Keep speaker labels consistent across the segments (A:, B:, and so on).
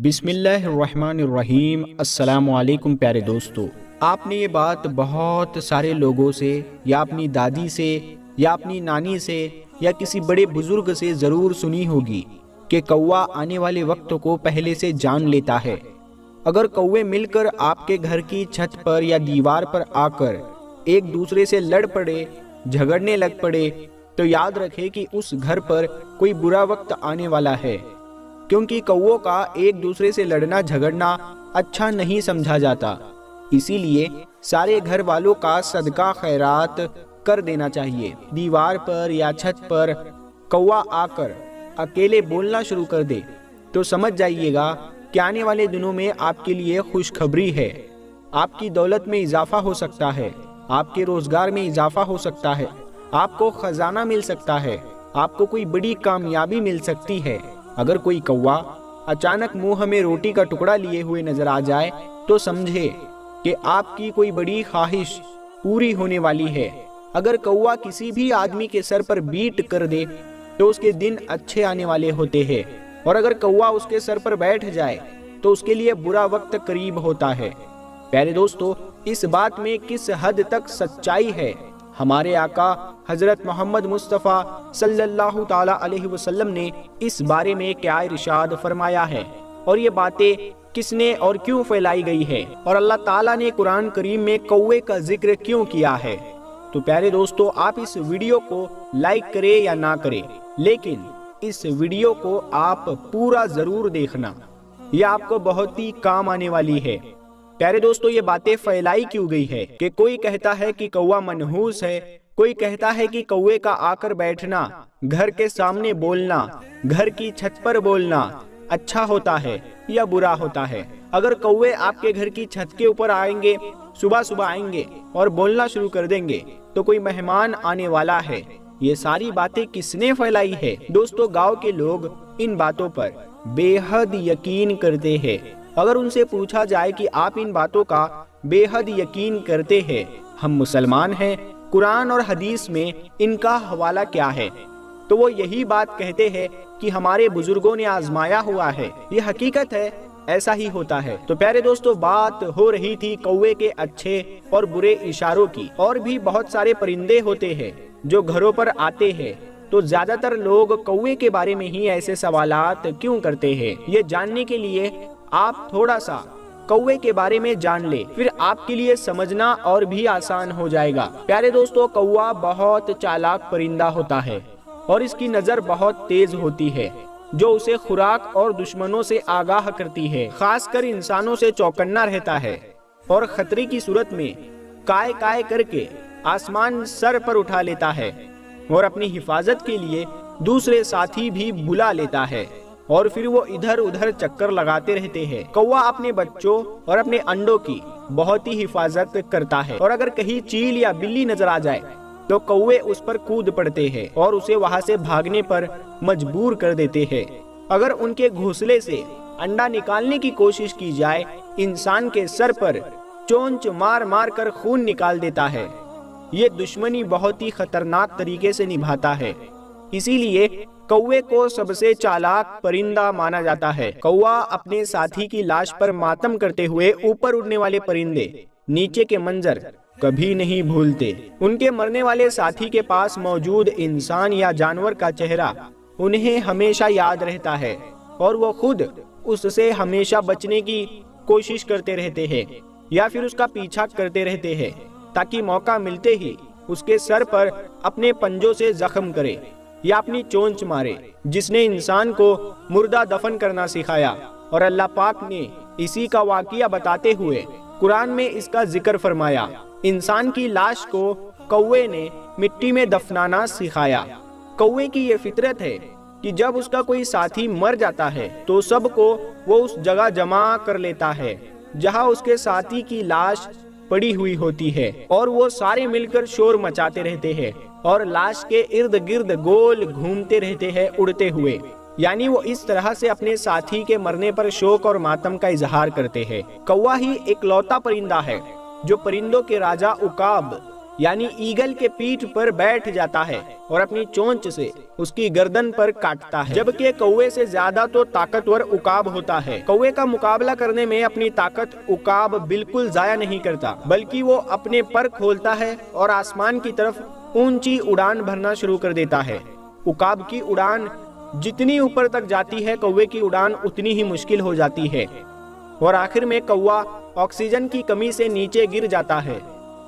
A: بسم اللہ الرحمن الرحیم۔ السلام علیکم پیارے دوستو، آپ نے یہ بات بہت سارے لوگوں سے یا اپنی دادی سے یا اپنی نانی سے یا کسی بڑے بزرگ سے ضرور سنی ہوگی کہ کوہ آنے والے وقت کو پہلے سے جان لیتا ہے۔ اگر کوے مل کر آپ کے گھر کی چھت پر یا دیوار پر آ کر ایک دوسرے سے لڑ پڑے، جھگڑنے لگ پڑے، تو یاد رکھے کہ اس گھر پر کوئی برا وقت آنے والا ہے، کیونکہ کووں کا ایک دوسرے سے لڑنا جھگڑنا اچھا نہیں سمجھا جاتا۔ اسی لیے سارے گھر والوں کا صدقہ خیرات کر دینا چاہیے۔ دیوار پر یا چھت پر کوہ آ کر اکیلے بولنا شروع کر دے تو سمجھ جائیے گا کہ آنے والے دنوں میں آپ کے لیے خوشخبری ہے۔ آپ کی دولت میں اضافہ ہو سکتا ہے، آپ کے روزگار میں اضافہ ہو سکتا ہے، آپ کو خزانہ مل سکتا ہے، آپ کو کوئی بڑی کامیابی مل سکتی ہے۔ اگر کوئی کوہ اچانک منہ میں روٹی کا ٹکڑا لیے ہوئے نظر آ جائے تو سمجھے کہ آپ کی کوئی بڑی خواہش پوری ہونے والی ہے۔ اگر کوہ کسی بھی آدمی کے سر پر بیٹ کر دے تو اس کے دن اچھے آنے والے ہوتے ہیں، اور اگر کوہ اس کے سر پر بیٹھ جائے تو اس کے لیے برا وقت قریب ہوتا ہے۔ پیارے دوستو، اس بات میں کس حد تک سچائی ہے؟ ہمارے آقا حضرت محمد مصطفیٰ صلی اللہ تعالی علیہ وسلم نے اس بارے میں کیا ارشاد فرمایا ہے، اور یہ باتیں کس نے اور کیوں پھیلائی گئی ہے، اور اللہ تعالیٰ نے قرآن کریم میں کوے کا ذکر کیوں کیا ہے؟ تو پیارے دوستو، آپ اس ویڈیو کو لائک کریں یا نہ کریں، لیکن اس ویڈیو کو آپ پورا ضرور دیکھنا، یہ آپ کو بہت ہی کام آنے والی ہے۔ پیارے دوستو، یہ باتیں پھیلائی کیوں گئی ہے کہ کوئی کہتا ہے کہ کوہ منحوس ہے، کوئی کہتا ہے کہ کوے کا آ کر بیٹھنا، گھر کے سامنے بولنا، گھر کی چھت پر بولنا اچھا ہوتا ہے یا برا ہوتا ہے۔ اگر کوے آپ کے گھر کی چھت کے اوپر آئیں گے، صبح صبح آئیں گے اور بولنا شروع کر دیں گے تو کوئی مہمان آنے والا ہے۔ یہ ساری باتیں کس نے پھیلائی ہے؟ دوستو، گاؤں کے لوگ ان باتوں پر بے حد یقین کرتے ہیں۔ اگر ان سے پوچھا جائے کہ آپ ان باتوں کا بے حد یقین کرتے ہیں، ہم مسلمان ہیں، قرآن اور حدیث میں ان کا حوالہ کیا ہے، تو وہ یہی بات کہتے ہیں کہ ہمارے بزرگوں نے آزمایا ہوا ہے، یہ حقیقت ہے، ایسا ہی ہوتا ہے۔ تو پیارے دوستو، بات ہو رہی تھی کوے کے اچھے اور برے اشاروں کی۔ اور بھی بہت سارے پرندے ہوتے ہیں جو گھروں پر آتے ہیں، تو زیادہ تر لوگ کوے کے بارے میں ہی ایسے سوالات کیوں کرتے ہیں؟ یہ جاننے کے لیے آپ تھوڑا سا کوے کے بارے میں جان لے، پھر آپ کے لیے سمجھنا اور بھی آسان ہو جائے گا۔ پیارے دوستو، کوہ بہت چالاک پرندہ ہوتا ہے اور اس کی نظر بہت تیز ہوتی ہے، جو اسے خوراک اور دشمنوں سے آگاہ کرتی ہے۔ خاص کر انسانوں سے چوکنا رہتا ہے اور خطرے کی صورت میں کائے کائے کر کے آسمان سر پر اٹھا لیتا ہے، اور اپنی حفاظت کے لیے دوسرے ساتھی بھی بلا لیتا ہے، اور پھر وہ ادھر ادھر چکر لگاتے رہتے ہیں۔ کوہ اپنے بچوں اور اپنے انڈوں کی بہت ہی حفاظت کرتا ہے، اور اگر کہیں چیل یا بلی نظر آ جائے تو کوے اس پر کود پڑتے ہیں اور اسے وہاں سے بھاگنے پر مجبور کر دیتے ہیں۔ اگر ان کے گھونسلے سے انڈا نکالنے کی کوشش کی جائے، انسان کے سر پر چونچ مار مار کر خون نکال دیتا ہے۔ یہ دشمنی بہت ہی خطرناک طریقے سے نبھاتا ہے، اسی لیے کوے کو سب سے چالاک پرندہ مانا جاتا ہے۔ کوہ اپنے ساتھی کی لاش پر ماتم کرتے ہوئے اوپر اڑنے والے پرندے نیچے کے منظر کبھی نہیں بھولتے۔ ان کے مرنے والے ساتھی کے پاس موجود انسان یا جانور کا چہرہ انہیں ہمیشہ یاد رہتا ہے، اور وہ خود اس سے ہمیشہ بچنے کی کوشش کرتے رہتے ہیں یا پھر اس کا پیچھا کرتے رہتے ہیں، تاکہ موقع ملتے ہی اس کے سر پر اپنے پنجوں سے زخم کرے یا اپنی چونچ مارے۔ جس نے انسان کو مردہ دفن کرنا سکھایا، اور اللہ پاک نے اسی کا واقعہ بتاتے ہوئے قرآن میں اس کا ذکر فرمایا۔ انسان کی لاش کو کوے نے مٹی میں دفنانا سکھایا۔ کوے کی یہ فطرت ہے کہ جب اس کا کوئی ساتھی مر جاتا ہے تو سب کو وہ اس جگہ جمع کر لیتا ہے جہاں اس کے ساتھی کی لاش پڑی ہوئی ہوتی ہے، اور وہ سارے مل کر شور مچاتے رہتے ہیں اور لاش کے ارد گرد گول گھومتے رہتے ہیں اڑتے ہوئے، یعنی وہ اس طرح سے اپنے ساتھی کے مرنے پر شوق اور ماتم کا اظہار کرتے ہیں۔ کوہ ہی ایک لوتا پرندہ ہے جو پرندوں کے راجا عقاب یعنی ایگل کے پیٹھ پر بیٹھ جاتا ہے اور اپنی چونچ سے اس کی گردن پر کاٹتا ہے، جبکہ کوے سے زیادہ تو طاقتور عقاب ہوتا ہے۔ کوے کا مقابلہ کرنے میں اپنی طاقت عقاب بالکل ضائع نہیں کرتا، بلکہ وہ اپنے پر کھولتا ہے اور آسمان کی طرف اونچی اڑان بھرنا شروع کر دیتا ہے۔ عقاب کی اڑان جتنی اوپر تک جاتی ہے، کوے کی اڑان اتنی ہی مشکل ہو جاتی ہے، اور آخر میں کوا آکسیجن کی کمی سے نیچے گر جاتا ہے۔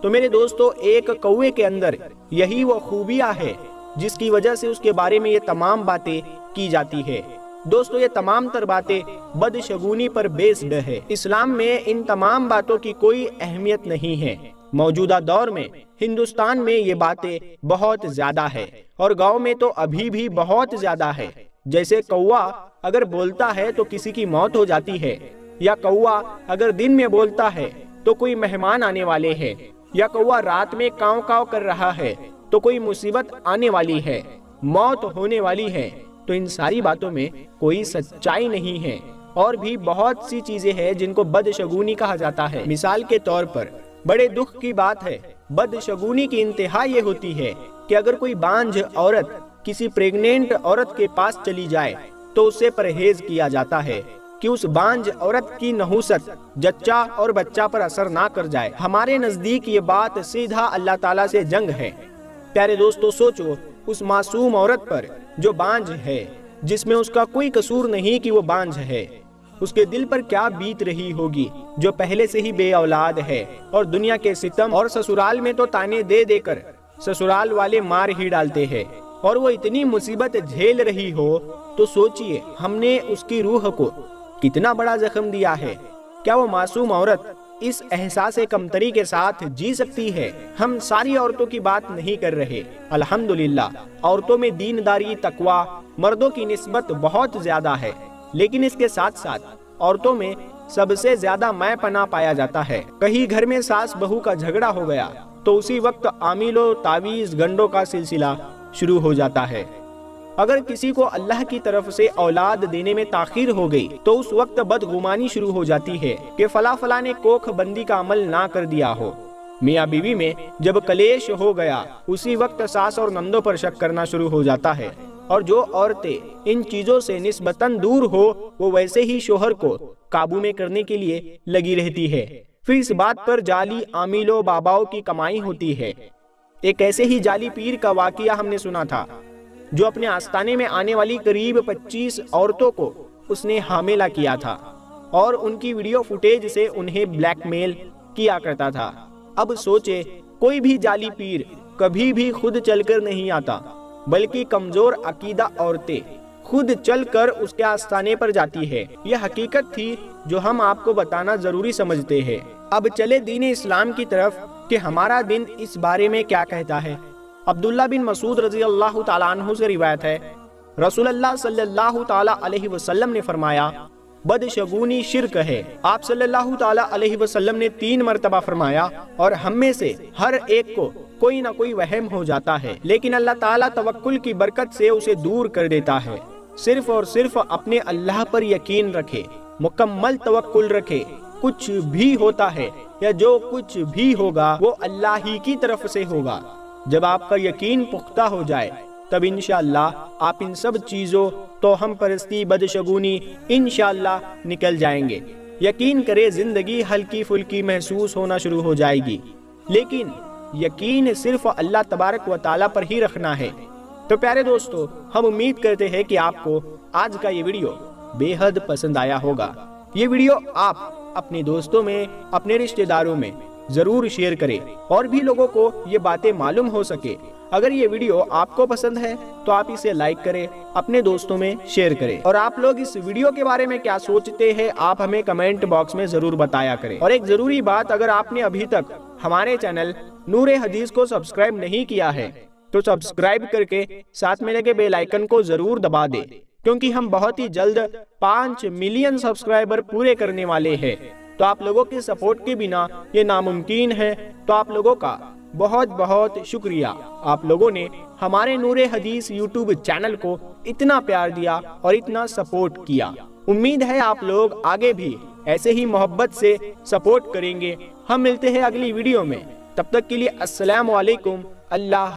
A: تو میرے دوستو، ایک کوے کے اندر یہی وہ خوبیاں ہے جس کی وجہ سے اس کے بارے میں یہ تمام باتیں کی جاتی ہے۔ دوستو، یہ تمام تر باتیں بدشگونی پر بیسڈ ہے۔ اسلام میں ان تمام باتوں کی کوئی اہمیت نہیں ہے۔ موجودہ دور میں ہندوستان میں یہ باتیں بہت زیادہ ہے، اور گاؤں میں تو ابھی بھی بہت زیادہ ہے۔ جیسے کوا اگر بولتا ہے تو کسی کی موت ہو جاتی ہے، یا کوا اگر دن میں بولتا ہے تو کوئی مہمان آنے والے ہیں، یا کوا رات میں کاؤں کاؤں کر رہا ہے تو کوئی مصیبت آنے والی ہے، موت ہونے والی ہے۔ تو ان ساری باتوں میں کوئی سچائی نہیں ہے، اور بھی بہت سی چیزیں ہیں جن کو بدشگونی کہا جاتا ہے۔ مثال کے طور پر بڑے دکھ کی بات ہے، بدشگونی کی انتہا یہ ہوتی ہے کہ اگر کوئی بانجھ عورت کسی پریگننٹ عورت کے پاس چلی جائے تو اسے پرہیز کیا جاتا ہے کہ اس بانجھ عورت کی نحوست جچہ اور بچہ پر اثر نہ کر جائے۔ ہمارے نزدیک یہ بات سیدھا اللہ تعالیٰ سے جنگ ہے۔ پیارے دوستو، سوچو اس معصوم عورت پر جو بانجھ ہے، جس میں اس کا کوئی قصور نہیں کہ وہ بانجھ ہے، اس کے دل پر کیا بیت رہی ہوگی، جو پہلے سے ہی بے اولاد ہے، اور دنیا کے ستم اور سسرال میں تو تانے دے دے کر سسرال والے مار ہی ڈالتے ہیں، اور وہ اتنی مصیبت جھیل رہی ہو۔ تو سوچئے ہم نے اس کی روح کو کتنا بڑا زخم دیا ہے۔ کیا وہ معصوم عورت اس احساس کمتری کے ساتھ جی سکتی ہے؟ ہم ساری عورتوں کی بات نہیں کر رہے۔ الحمدللہ عورتوں میں دینداری، تقوی مردوں کی نسبت بہت زیادہ ہے، لیکن اس کے ساتھ ساتھ عورتوں میں سب سے زیادہ میں پناہ پایا جاتا ہے۔ کہیں گھر میں ساس بہو کا جھگڑا ہو گیا تو اسی وقت عامل و تعویذ گنڈوں کا سلسلہ شروع ہو جاتا ہے۔ اگر کسی کو اللہ کی طرف سے اولاد دینے میں تاخیر ہو گئی تو اس وقت بدگمانی شروع ہو جاتی ہے کہ فلاں نے کوکھ بندی کا عمل نہ کر دیا ہو۔ میاں بیوی میں جب کلیش ہو گیا، اسی وقت ساس اور نندوں پر شک کرنا شروع ہو جاتا ہے، اور جو عورتیں ان چیزوں سے نسبتاً دور ہو وہ ویسے ہی شوہر کو قابو میں کرنے کے لیے لگی رہتی ہے۔ پھر اس بات پر جعلی عاملوں باباؤں کی کمائی ہوتی ہے۔ ایک ایسے ہی جعلی پیر کا واقعہ ہم نے سنا تھا، جو اپنے آستانے میں آنے والی قریب 25 عورتوں کو اس نے حاملہ کیا تھا، اور ان کی ویڈیو فوٹیج سے انہیں بلیک میل کیا کرتا تھا۔ اب سوچے کوئی بھی جعلی پیر کبھی بھی خود چل کر نہیں آتا، بلکہ کمزور عقیدہ عورتیں خود چل کر اس کے آستانے پر جاتی ہے۔ یہ حقیقت تھی جو ہم آپ کو بتانا ضروری سمجھتے ہیں۔ اب چلے دین اسلام کی طرف کہ ہمارا دین اس بارے میں کیا کہتا ہے۔ عبداللہ بن مسعود رضی اللہ تعالیٰ عنہ سے روایت ہے، رسول اللہ صلی اللہ تعالیٰ علیہ وسلم نے فرمایا، بدشگونی شرک ہے۔ آپ صلی اللہ تعالیٰ علیہ وسلم نے 3 مرتبہ فرمایا، اور ہم میں سے ہر ایک کو کوئی نہ کوئی وہم ہو جاتا ہے، لیکن اللہ تعالیٰ توکل کی برکت سے اسے دور کر دیتا ہے۔ صرف اور صرف اپنے اللہ پر یقین رکھے، مکمل توکل رکھے۔ کچھ بھی ہوتا ہے یا جو کچھ بھی ہوگا وہ اللہ ہی کی طرف سے ہوگا۔ جب آپ کا یقین پختہ ہو جائے تب انشاءاللہ آپ ان سب چیزوں توہم پرستی، بدشگونی انشاءاللہ نکل جائیں گے۔ یقین کرے زندگی ہلکی پھلکی محسوس ہونا شروع ہو جائے گی، لیکن یقین صرف اللہ تبارک و تعالیٰ پر ہی رکھنا ہے۔ تو پیارے دوستو، ہم امید کرتے ہیں کہ آپ کو آج کا یہ ویڈیو بے حد پسند آیا ہوگا۔ یہ ویڈیو آپ اپنے دوستوں میں، اپنے رشتہ داروں میں ضرور شیئر کریں، اور بھی لوگوں کو یہ باتیں معلوم ہو سکے۔ اگر یہ ویڈیو آپ کو پسند ہے تو آپ اسے لائک کریں، اپنے دوستوں میں شیئر کریں، اور آپ لوگ اس ویڈیو کے بارے میں کیا سوچتے ہیں آپ ہمیں کمنٹ باکس میں ضرور بتایا کریں۔ اور ایک ضروری بات، اگر آپ نے ابھی تک ہمارے چینل نور حدیث کو سبسکرائب نہیں کیا ہے تو سبسکرائب کر کے ساتھ میں لگے بیل آئیکن کو ضرور دبا دیں، کیونکہ ہم بہت ہی جلد 5 ملین سبسکرائبر پورے کرنے والے ہیں۔ تو آپ لوگوں کی سپورٹ کے بنا یہ ناممکن ہے۔ تو آپ لوگوں کا بہت بہت شکریہ۔ آپ لوگوں نے ہمارے نور حدیث یوٹیوب چینل کو اتنا پیار دیا اور اتنا سپورٹ کیا۔ امید ہے آپ لوگ آگے بھی ایسے ہی محبت سے سپورٹ کریں گے۔ ہم ملتے ہیں اگلی ویڈیو میں تب تک کے لیے السلام علیکم، اللہ